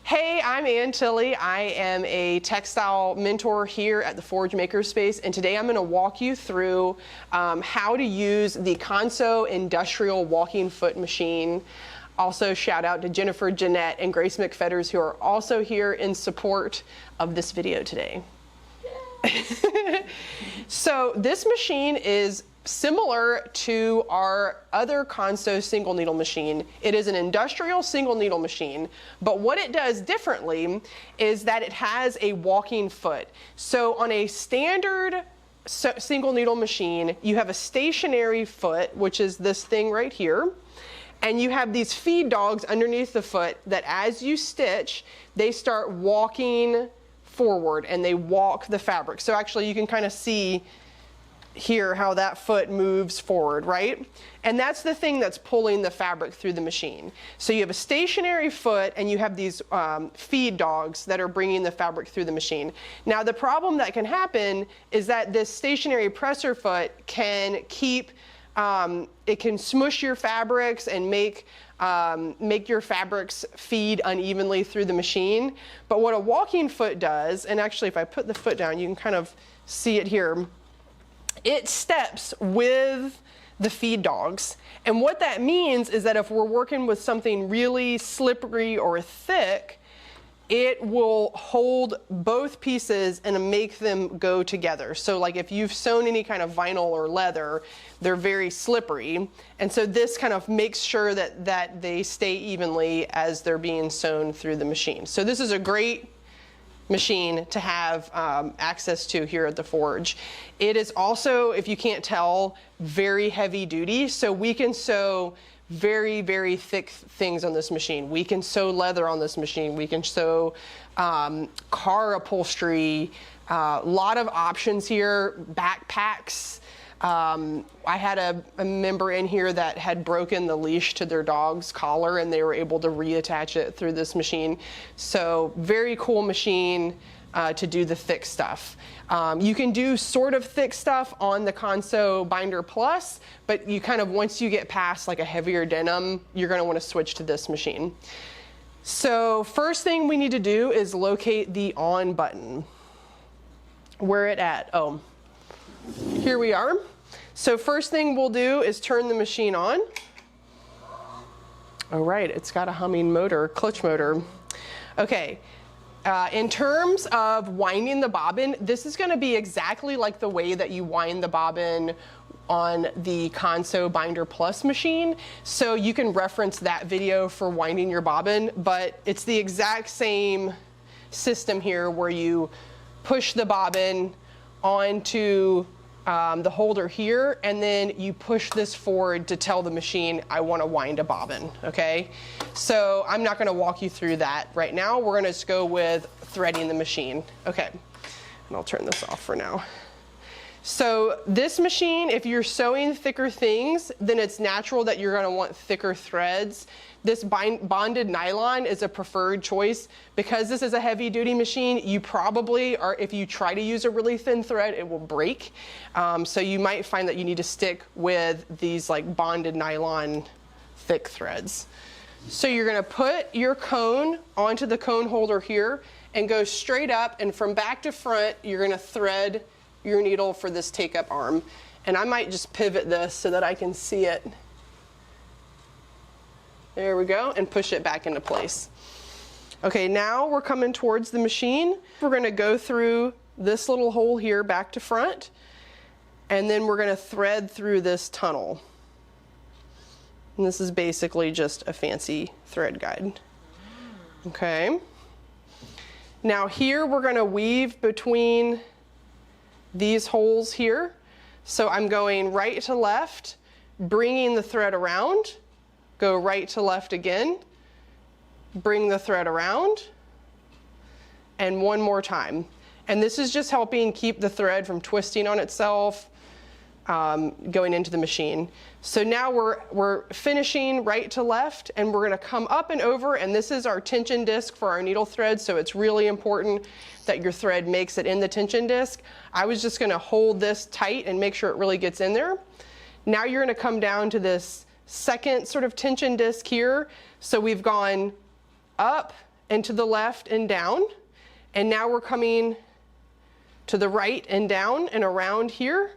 Hey, I'm Ann Tilley. I am a textile mentor here at the Forge Makerspace, and today I'm going to walk you through how to use the Consew industrial walking-foot machine. Also, shout out to Jennifer, Jennette, and Grace McFetters, who are also here in support of this video today. So this machine is similar to our other Consew single needle machine. It is an industrial single needle machine, but what it does differently is that it has a walking foot. So on a standard single needle machine, you have a stationary foot, which is this thing right here, and you have these feed dogs underneath the foot that as you stitch, they start walking forward and they walk the fabric. So actually you can kind of see here how that foot moves forward, right? And that's the thing that's pulling the fabric through the machine. So you have a stationary foot and you have these feed dogs that are bringing the fabric through the machine. Now the problem that can happen is that this stationary presser foot can keep, it can smush your fabrics and make your fabrics feed unevenly through the machine. But what a walking foot does, and actually if I put the foot down, you can kind of see it here, it steps with the feed dogs. And what that means is that if we're working with something really slippery or thick, it will hold both pieces and make them go together. So like if you've sewn any kind of vinyl or leather, they're very slippery. And so this kind of makes sure that they stay evenly as they're being sewn through the machine. So this is a great machine to have access to here at the Forge. It is also, if you can't tell, very heavy duty. So we can sew very, very thick things on this machine. We can sew leather on this machine. We can sew car upholstery, a lot of options here, backpacks. I had a member in here that had broken the leash to their dog's collar and they were able to reattach it through this machine. So very cool machine to do the thick stuff. You can do sort of thick stuff on the Consew Binder Plus, but you kind of, once you get past like a heavier denim, you're going to want to switch to this machine. So first thing we need to do is locate the on button. Where it at? Oh, here we are. So first thing we'll do is turn the machine on. All right, it's got a humming motor, clutch motor. Okay, in terms of winding the bobbin, this is going to be exactly like the way that you wind the bobbin on the Consew Binder Plus machine. So you can reference that video for winding your bobbin, but it's the exact same system here where you push the bobbin onto the holder here, and then you push this forward to tell the machine, I want to wind a bobbin, okay? So I'm not going to walk you through that right now. We're going to just go with threading the machine. Okay, and I'll turn this off for now. So this machine, if you're sewing thicker things, then it's natural that you're going to want thicker threads. This bonded nylon is a preferred choice. Because this is a heavy duty machine, you probably are, if you try to use a really thin thread, it will break. So you might find that you need to stick with these like bonded nylon thick threads. So you're going to put your cone onto the cone holder here and go straight up, and from back to front, you're going to thread your needle for this take-up arm. And I might just pivot this so that I can see it. There we go, and push it back into place. Okay, now we're coming towards the machine. We're going to go through this little hole here back to front, and then we're going to thread through this tunnel. And this is basically just a fancy thread guide. Okay. Now here we're going to weave between these holes here. So I'm going right to left, bringing the thread around, go right to left again, bring the thread around, and one more time. And this is just helping keep the thread from twisting on itself, going into the machine. So now we're finishing right to left, and we're going to come up and over, and this is our tension disc for our needle thread, so it's really important that your thread makes it in the tension disc. I was just going to hold this tight and make sure it really gets in there. Now you're going to come down to this second sort of tension disc here. So we've gone up and to the left and down. And now we're coming to the right and down and around here.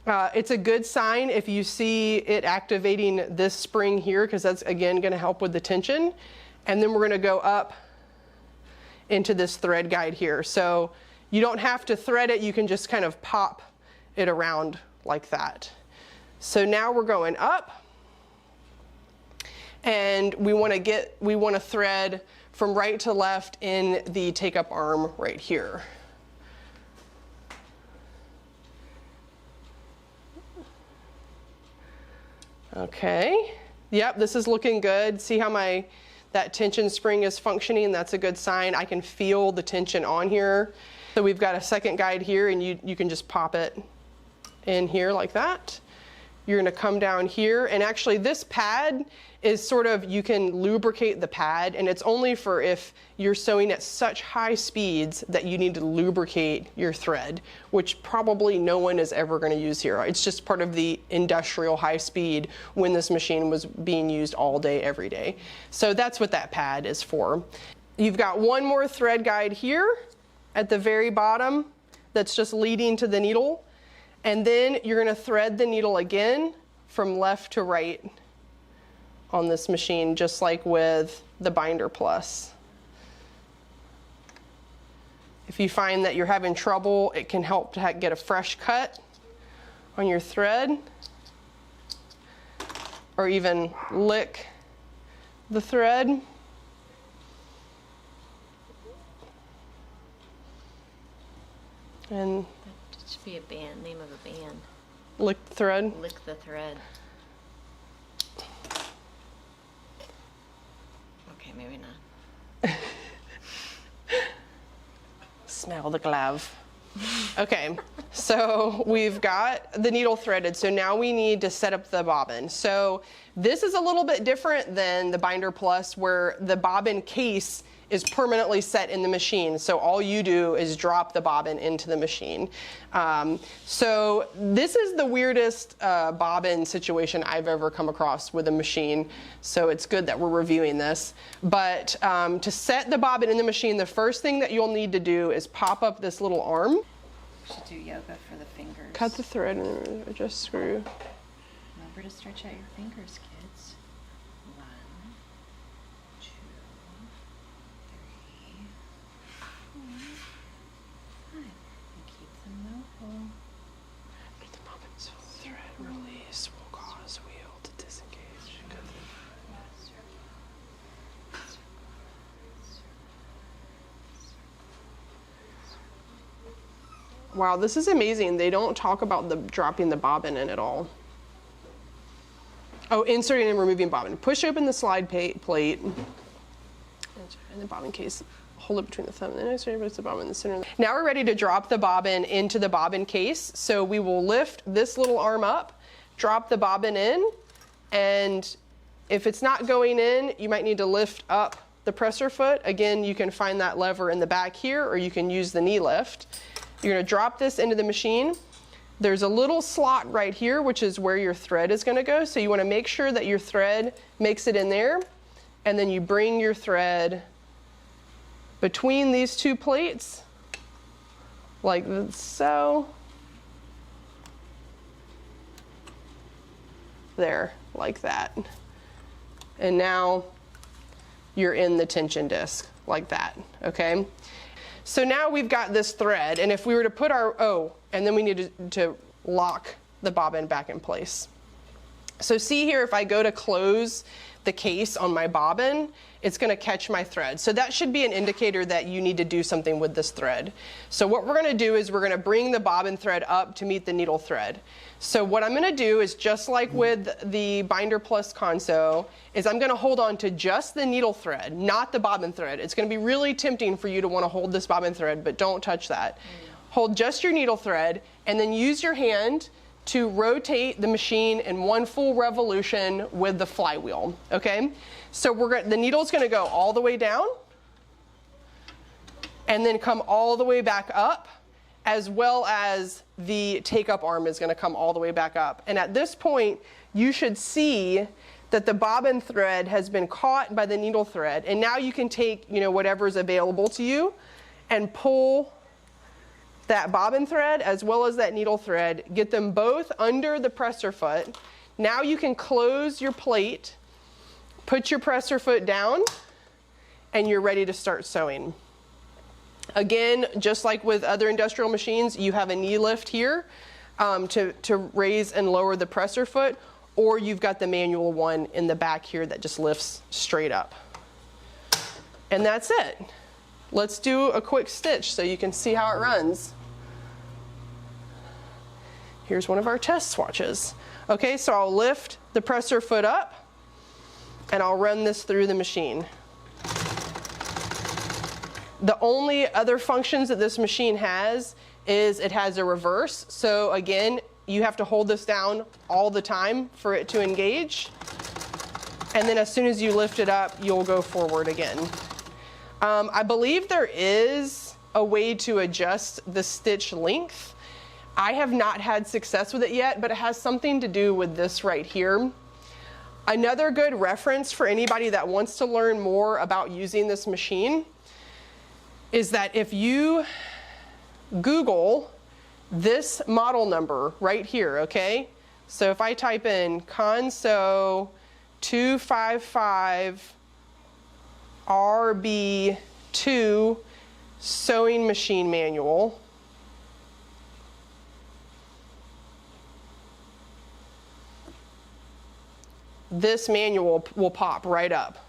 It's a good sign if you see it activating this spring here, because that's again going to help with the tension. And then we're going to go up into this thread guide here. So you don't have to thread it, you can just kind of pop it around like that. So now we're going up, and we want to thread from right to left in the take-up arm right here. Okay, yep, this is looking good. See how that tension spring is functioning? That's a good sign. I can feel the tension on here. So we've got a second guide here, and you can just pop it in here like that. You're gonna come down here, and actually this pad is sort of, you can lubricate the pad, and it's only for if you're sewing at such high speeds that you need to lubricate your thread, which probably no one is ever gonna use here. It's just part of the industrial high speed when this machine was being used all day, every day. So that's what that pad is for. You've got one more thread guide here at the very bottom that's just leading to the needle. And then you're going to thread the needle again from left to right on this machine, just like with the Binder Plus. If you find that you're having trouble, it can help to get a fresh cut on your thread, or even lick the thread. And should be a band, name of a band. Lick the thread? Lick the thread. Okay, maybe not. Smell the glove. Okay, so we've got the needle threaded, so now we need to set up the bobbin. So this is a little bit different than the Binder Plus, where the bobbin case is permanently set in the machine. So all you do is drop the bobbin into the machine. So this is the weirdest bobbin situation I've ever come across with a machine. So it's good that we're reviewing this. But to set the bobbin in the machine, the first thing that you'll need to do is pop up this little arm. We should do yoga for the fingers. Cut the thread and adjust screw. Remember to stretch out your fingers, kids. 1, 2, 3, 4, 5. And keep them mobile. The bobbin's thread release will cause wheel to disengage. Wow, this is amazing. They don't talk about dropping the bobbin in at all. Oh, inserting and removing bobbin. Push open the slide plate in the bobbin case. Hold it between the thumb and the index finger, place the bobbin in the center. Now we're ready to drop the bobbin into the bobbin case. So we will lift this little arm up, drop the bobbin in, and if it's not going in, you might need to lift up the presser foot. Again, you can find that lever in the back here, or you can use the knee lift. You're going to drop this into the machine. There's a little slot right here, which is where your thread is going to go. So you want to make sure that your thread makes it in there. And then you bring your thread between these two plates, like so. There, like that. And now you're in the tension disc, like that, okay? So now we've got this thread, and if we were to put and then we need to lock the bobbin back in place. So see here, if I go to close the case on my bobbin, it's going to catch my thread. So that should be an indicator that you need to do something with this thread. So what we're going to do is we're going to bring the bobbin thread up to meet the needle thread. So what I'm going to do is, just like with the Binder Plus Consew, is I'm going to hold on to just the needle thread, not the bobbin thread. It's going to be really tempting for you to want to hold this bobbin thread, but don't touch that. Hold just your needle thread, and then use your hand to rotate the machine in one full revolution with the flywheel, okay? So the needle's gonna go all the way down and then come all the way back up, as well as the take-up arm is gonna come all the way back up. And at this point, you should see that the bobbin thread has been caught by the needle thread. And now you can take, whatever's available to you and pull that bobbin thread as well as that needle thread, get them both under the presser foot. Now you can close your plate, put your presser foot down, and you're ready to start sewing. Again, just like with other industrial machines, you have a knee lift here to raise and lower the presser foot, or you've got the manual one in the back here that just lifts straight up. And that's it. Let's do a quick stitch so you can see how it runs. Here's one of our test swatches. Okay, so I'll lift the presser foot up and I'll run this through the machine. The only other functions that this machine has is it has a reverse. So again, you have to hold this down all the time for it to engage. And then as soon as you lift it up, you'll go forward again. I believe there is a way to adjust the stitch length. I have not had success with it yet, but it has something to do with this right here. Another good reference for anybody that wants to learn more about using this machine is that if you Google this model number right here, okay? So if I type in Consew 255 RB2 sewing machine manual, this manual will pop right up.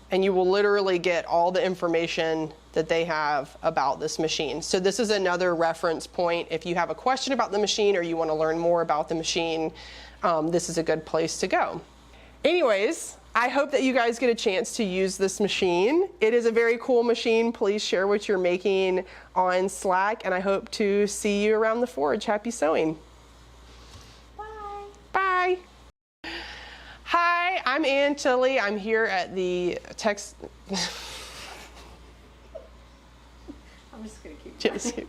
And you will literally get all the information that they have about this machine. So this is another reference point. If you have a question about the machine or you want to learn more about the machine, this is a good place to go. Anyways, I hope that you guys get a chance to use this machine. It is a very cool machine. Please share what you're making on Slack, and I hope to see you around the forge. Happy sewing. Bye. Bye. Hi, I'm Ann Tilley. I'm here at the I'm just gonna keep going.